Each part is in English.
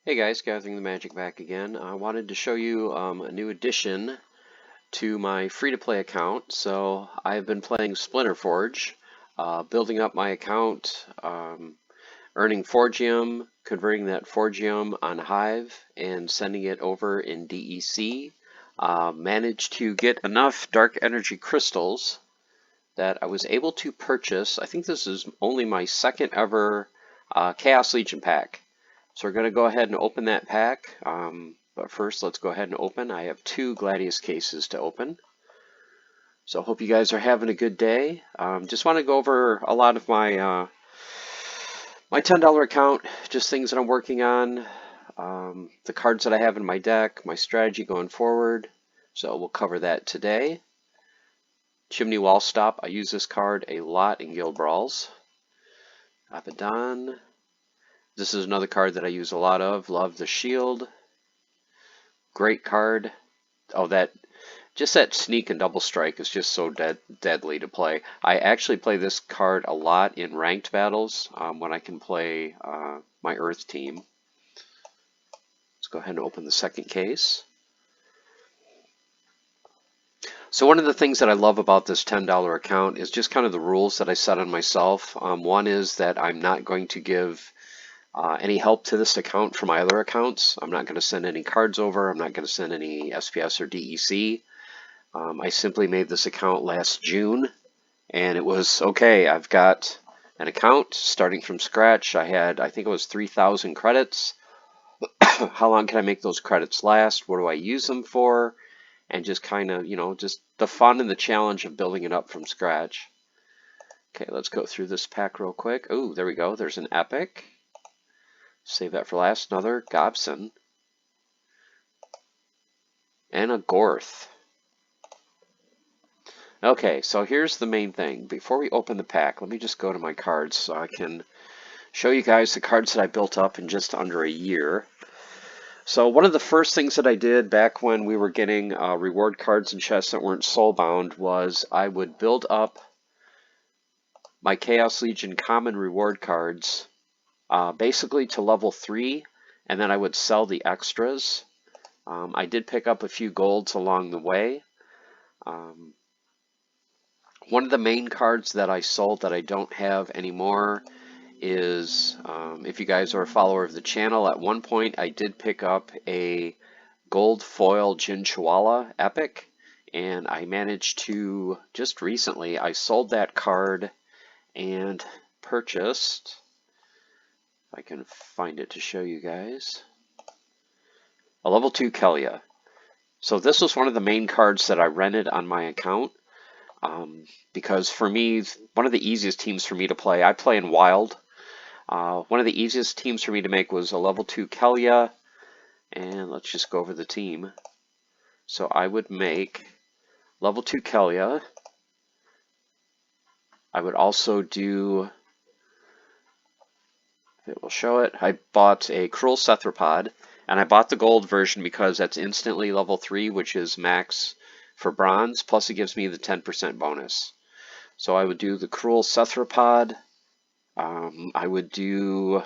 Hey guys, Gathering the Magic back again. I wanted to show you a new addition to my free-to-play account. So I've been playing Splinterforge, building up my account, earning Forgium, converting that Forgium on Hive, and sending it over in DEC. Managed to get enough Dark Energy Crystals that I was able to purchase. I think this is only my second ever Chaos Legion pack. So we're going to go ahead and open that pack. But first, let's go ahead and open. I have 2 gladius cases to open. So I hope you guys are having a good day. Just want to go over a lot of my my $10 account, just things that I'm working on, the cards that I have in my deck, my strategy going forward. So we'll cover that today. Chimney Wall Stop. I use this card a lot in Guild Brawls. Abaddon. This is another card that I use a lot of. Love the Shield. Great card. Oh, that sneak and double strike is just so deadly to play. I actually play this card a lot in ranked battles when I can play my Earth team. Let's go ahead and open the second case. So one of the things that I love about this $10 account is just kind of the rules that I set on myself. One is that I'm not going to give any help to this account from my other accounts. I'm not going to send any cards over. I'm not going to send any SPS or DEC. I simply made this account last June, and it was okay. I've got an account starting from scratch. I think it was 3,000 credits. How long can I make those credits last? What do I use them for? And just kind of, just the fun and the challenge of building it up from scratch. Okay, let's go through this pack real quick. Oh, there we go. There's an epic. Save that for last. Another Gobson. And a Gorth. Okay, so here's the main thing. Before we open the pack, let me just go to my cards so I can show you guys the cards that I built up in just under a year. So one of the first things that I did back when we were getting reward cards and chests that weren't soulbound was I would build up my Chaos Legion common reward cards basically to level 3, and then I would sell the extras. I did pick up a few golds along the way. One of the main cards that I sold that I don't have anymore is, if you guys are a follower of the channel, at one point I did pick up a gold foil Jin Chihuahua epic, and I managed to, just recently, I sold that card and purchased, if I can find it to show you guys, a level 2 Kelia. So this was one of the main cards that I rented on my account. Because for me, one of the easiest teams for me to play, I play in Wild. One of the easiest teams for me to make was a level 2 Kelia, and let's just go over the team. So I would make level 2 Kelia. I would also do, it will show it, I bought a Cruel Cethropod, and I bought the gold version because that's instantly level 3, which is max for bronze, plus it gives me the 10% bonus. So I would do the Cruel Cethropod. I would do,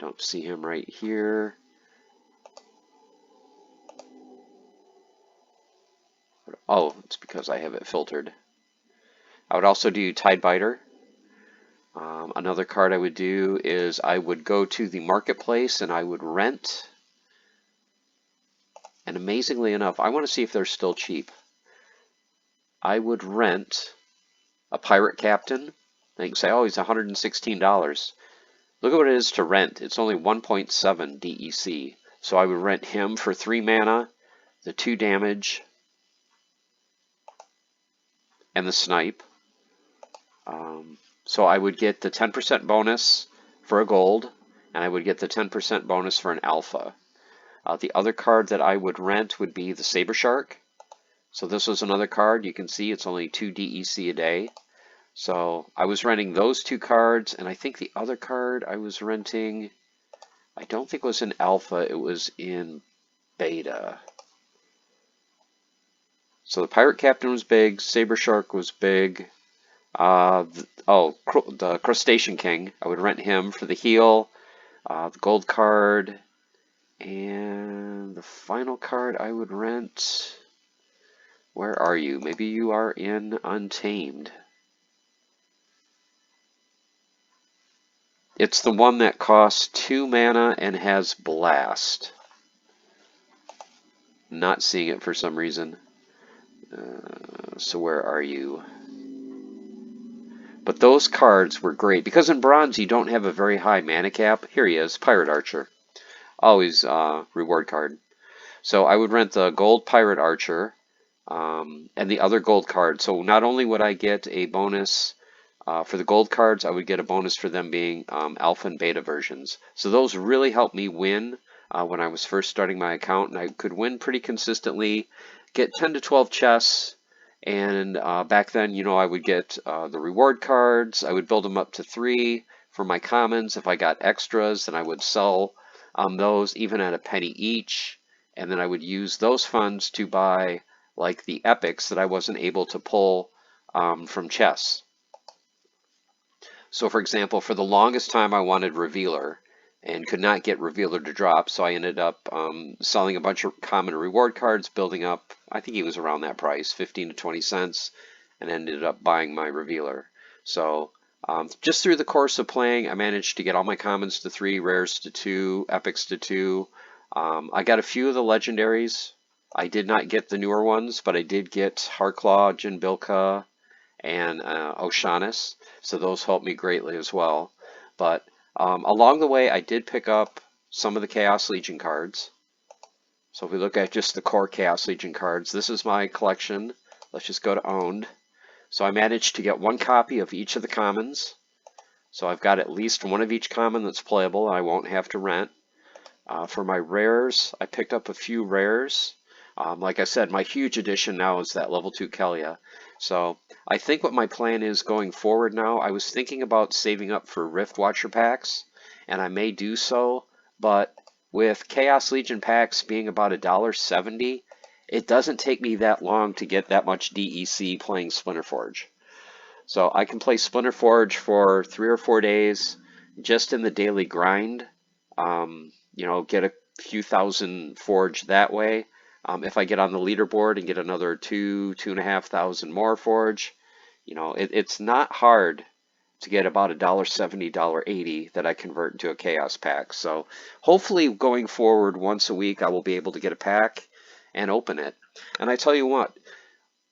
don't see him right here. Oh, it's because I have it filtered. I would also do Tidebiter. Another card I would do is I would go to the marketplace and I would rent. And amazingly enough, I want to see if they're still cheap. I would rent a Pirate Captain. They can say, oh, he's $116. Look at what it is to rent. It's only 1.7 DEC. So I would rent him for 3 mana, the 2 damage, and the snipe. So I would get the 10% bonus for a gold, and I would get the 10% bonus for an alpha. The other card that I would rent would be the Saber Shark. So this was another card. You can see it's only 2 DEC a day. So I was renting those 2 cards, and I think the other card I was renting, I don't think it was in alpha, it was in beta. So the Pirate Captain was big, Saber Shark was big. The Crustacean King, I would rent him for the heal, the gold card, and the final card I would rent. Where are you? Maybe you are in Untamed. It's the one that costs 2 mana and has Blast. Not seeing it for some reason. So where are you? But those cards were great, because in Bronze you don't have a very high mana cap. Here he is, Pirate Archer. Always reward card. So I would rent the gold Pirate Archer and the other gold card. So not only would I get a bonus for the gold cards, I would get a bonus for them being alpha and beta versions. So those really helped me win when I was first starting my account, and I could win pretty consistently, get 10 to 12 chests. And back then, you know, I would get the reward cards. I would build them up to 3 for my commons. If I got extras, then I would sell those even at a penny each. And then I would use those funds to buy like the epics that I wasn't able to pull from chests. So for example, for the longest time I wanted Revealer and could not get Revealer to drop, so I ended up selling a bunch of common reward cards, building up, I think he was around that price, 15 to 20 cents, and ended up buying my Revealer. So just through the course of playing, I managed to get all my commons to 3, rares to 2, epics to 2. I got a few of the legendaries. I did not get the newer ones, but I did get Harklaw, Jinbilka, and Oceanus, so those helped me greatly as well. But along the way, I did pick up some of the Chaos Legion cards. So if we look at just the core Chaos Legion cards, this is my collection. Let's just go to Owned. So I managed to get 1 copy of each of the commons. So I've got at least 1 of each common that's playable, and I won't have to rent. For my rares, I picked up a few rares. Like I said, my huge addition now is that level 2 Kelia. So I think what my plan is going forward now, I was thinking about saving up for Rift Watcher packs, and I may do so, but with Chaos Legion packs being about $1.70, it doesn't take me that long to get that much DEC playing Splinterforge. So I can play Splinterforge for 3 or 4 days just in the daily grind, you know, get a few thousand forge that way. If I get on the leaderboard and get another 2,500 more forge, you know, it's not hard to get about $1.70, $1.80 that I convert into a chaos pack. So hopefully going forward once a week, I will be able to get a pack and open it. And I tell you what,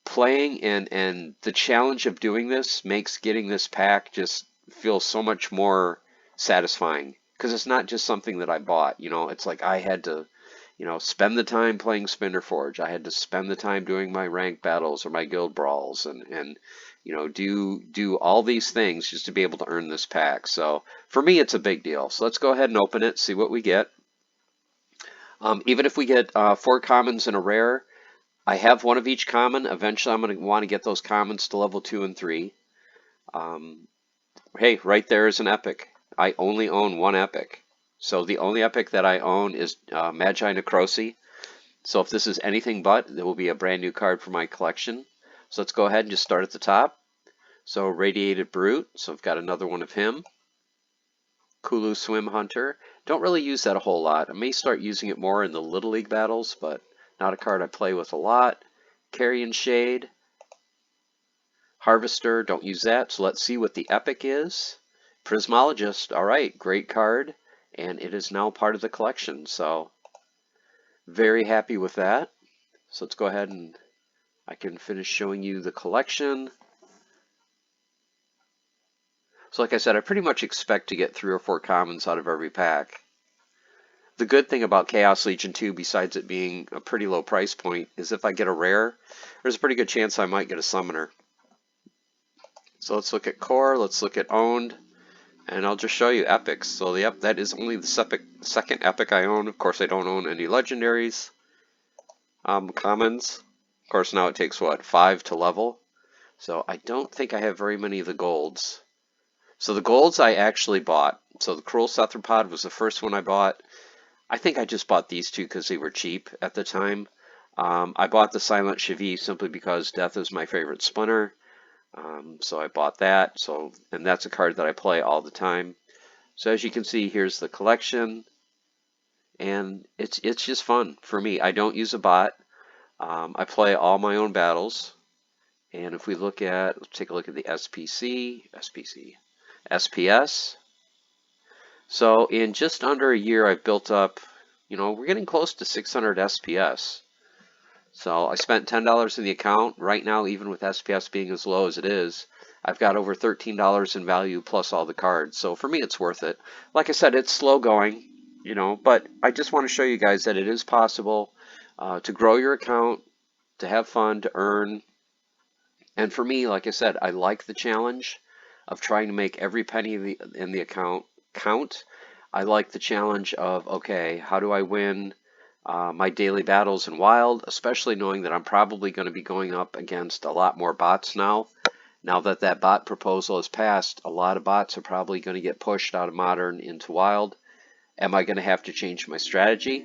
playing and the challenge of doing this makes getting this pack just feel so much more satisfying, because it's not just something that I bought. You know, it's like I had to, you know, spend the time playing Splinterforge. I had to spend the time doing my rank battles or my guild brawls and you know, do all these things just to be able to earn this pack. So for me, it's a big deal. So let's go ahead and open it, see what we get. Even if we get 4 commons and a rare, I have 1 of each common. Eventually, I'm going to want to get those commons to level 2 and 3. Hey, right there is an epic. I only own 1 epic. So the only epic that I own is Magi Necrosi. So if this is anything but, there will be a brand new card for my collection. So let's go ahead and just start at the top. So Radiated Brute. So I've got another one of him. Kulu Swim Hunter. Don't really use that a whole lot. I may start using it more in the Little League battles, but not a card I play with a lot. Carrion Shade. Harvester, don't use that. So let's see what the epic is. Prismologist, all right, great card. And it is now part of the collection. So very happy with that. So let's go ahead and I can finish showing you the collection. So like I said, I pretty much expect to get 3 or 4 commons out of every pack. The good thing about Chaos Legion 2, besides it being a pretty low price point, is if I get a rare, there's a pretty good chance I might get a summoner. So let's look at core, let's look at owned, and I'll just show you epics. So that is only the second epic I own. Of course, I don't own any legendaries. Commons, of course, now it takes what, 5 to level. So I don't think I have very many of the golds. So the golds I actually bought. So the Cruel Cephalopod was the first one I bought. I think I just bought these 2 because they were cheap at the time. I bought the Silent Chevy simply because Death is my favorite Splinter. So I bought that. And that's a card that I play all the time. So as you can see, here's the collection, and it's just fun for me. I don't use a bot. I play all my own battles. And if we look at, let's take a look at the SPS. So in just under a year, I've built up, we're getting close to 600 SPS. So I spent $10 in the account. Right now, even with SPS being as low as it is, I've got over $13 in value plus all the cards. So for me, it's worth it. Like I said, it's slow going, but I just want to show you guys that it is possible to grow your account, to have fun, to earn. And for me, like I said, I like the challenge of trying to make every penny in the account count. I like the challenge of, okay, how do I win my daily battles in Wild, especially knowing that I'm probably going to be going up against a lot more bots now. Now that that bot proposal has passed, a lot of bots are probably going to get pushed out of Modern into Wild. Am I going to have to change my strategy?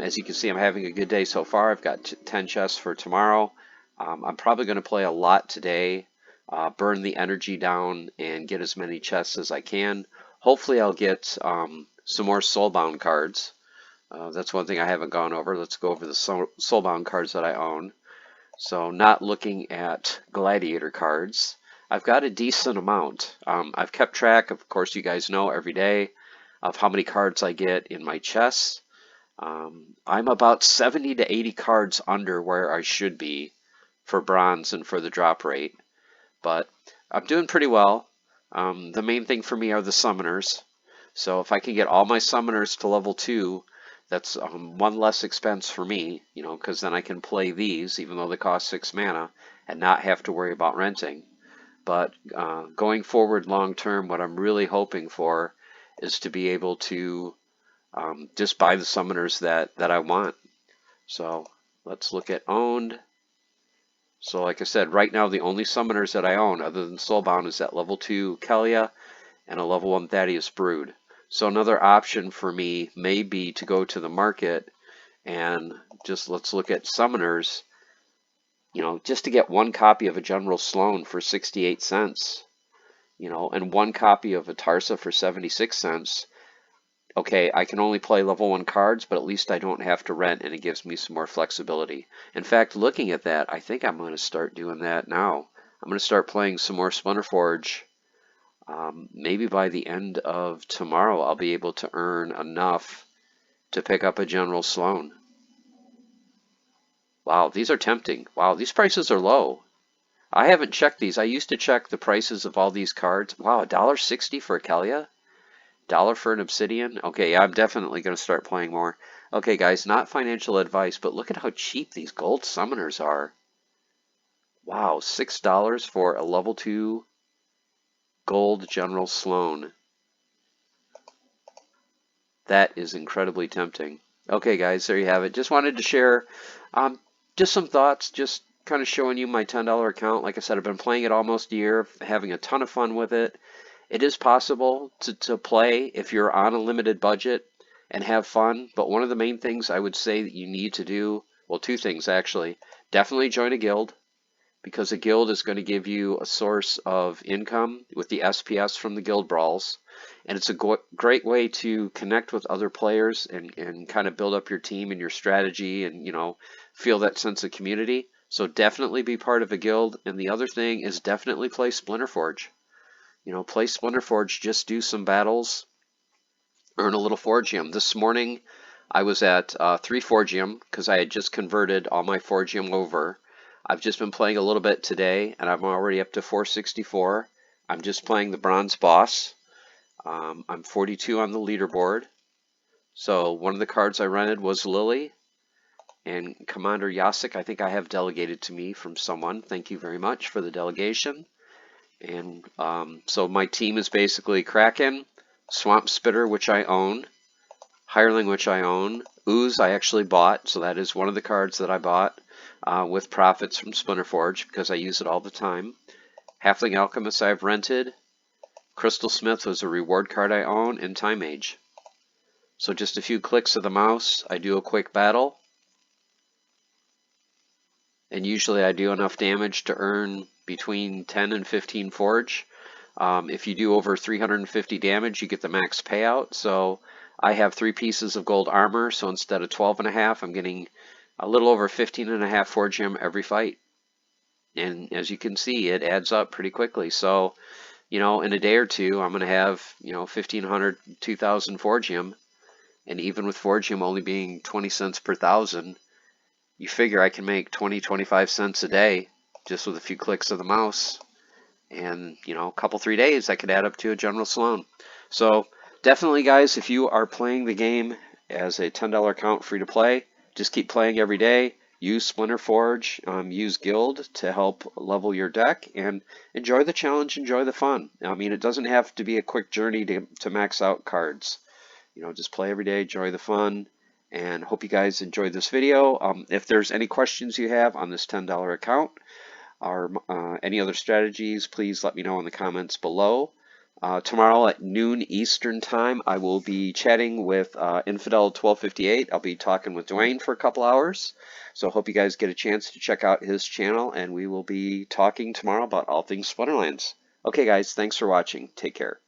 As you can see, I'm having a good day so far. I've got 10 chests for tomorrow. I'm probably going to play a lot today, burn the energy down, and get as many chests as I can. Hopefully I'll get some more soulbound cards. That's one thing I haven't gone over. Let's go over the soulbound cards that I own. So not looking at gladiator cards. I've got a decent amount. I've kept track, of course you guys know, every day of how many cards I get in my chests. I'm about 70 to 80 cards under where I should be for bronze and for the drop rate, but I'm doing pretty well. The main thing for me are the summoners. So if I can get all my summoners to level 2, that's one less expense for me, because then I can play these, even though they cost 6 mana, and not have to worry about renting. But going forward long term, what I'm really hoping for is to be able to just buy the summoners that I want. So let's look at owned. So like I said, right now the only summoners that I own other than Soulbound is that level 2 Kelia and a level 1 Thaddeus Brood. So another option for me may be to go to the market and let's look at summoners, just to get one copy of a General Sloan for 68 cents, and one copy of a Tarsa for 76 cents. Okay, I can only play level 1 cards, but at least I don't have to rent, and it gives me some more flexibility. In fact, looking at that, I think I'm going to start doing that now. I'm going to start playing some more Splinterforge. Maybe by the end of tomorrow, I'll be able to earn enough to pick up a General Sloan. Wow, these are tempting. Wow, these prices are low. I haven't checked these. I used to check the prices of all these cards. Wow, $1.60 for a Kelia? $1 for an Obsidian? Okay, yeah, I'm definitely going to start playing more. Okay, guys, not financial advice, but look at how cheap these gold summoners are. Wow, $6 for a level 2 gold General Sloan. That is incredibly tempting. Okay, guys, there you have it. Just wanted to share just some thoughts, just kind of showing you my $10 account. Like I said, I've been playing it almost a year, having a ton of fun with it. It is possible to play if you're on a limited budget and have fun, but one of the main things I would say that you need to do, well, two things actually. Definitely join a guild, because a guild is going to give you a source of income with the SPS from the guild brawls, and it's a great way to connect with other players and kind of build up your team and your strategy and, feel that sense of community. So definitely be part of a guild, and the other thing is definitely play Splinterforge. Play Splinterforge, just do some battles, earn a little Forgium. This morning, I was at 3 Forgium because I had just converted all my Forgium over. I've just been playing a little bit today, and I'm already up to 464. I'm just playing the Bronze Boss. I'm 42 on the leaderboard. So one of the cards I rented was Lily, and Commander Yasik, I think I have delegated to me from someone. Thank you very much for the delegation. And so my team is basically Kraken, Swamp Spitter, which I own, Hireling, which I own, Ooze I actually bought, so that is one of the cards that I bought with profits from Splinterforge because I use it all the time. Halfling Alchemist I've rented, Crystal Smith was a reward card I own, and Time Mage. So just a few clicks of the mouse, I do a quick battle, and usually I do enough damage to earn between 10 and 15 forge. If you do over 350 damage, you get the max payout. So I have 3 pieces of gold armor, so instead of 12.5, I'm getting a little over 15.5 forge gem every fight. And as you can see, it adds up pretty quickly. So, in a day or two, I'm going to have, 1,500, 2,000 forge gem. And even with forge gem only being 20 cents per thousand, you figure I can make 20, 25 cents a day just with a few clicks of the mouse. And, a couple, 3 days, that could add up to a generous loan. So definitely, guys, if you are playing the game as a $10 account free to play, just keep playing every day. Use Splinterforge, use Guild to help level your deck, and enjoy the challenge, enjoy the fun. I mean, it doesn't have to be a quick journey to max out cards. Just play every day, enjoy the fun, and hope you guys enjoyed this video. If there's any questions you have on this $10 account, or any other strategies, please let me know in the comments below. Tomorrow at noon Eastern time, I will be chatting with Infidel 1258. I'll be talking with Dwayne for a couple hours. So I hope you guys get a chance to check out his channel, and we will be talking tomorrow about all things Splinterlands. Okay, guys, thanks for watching. Take care.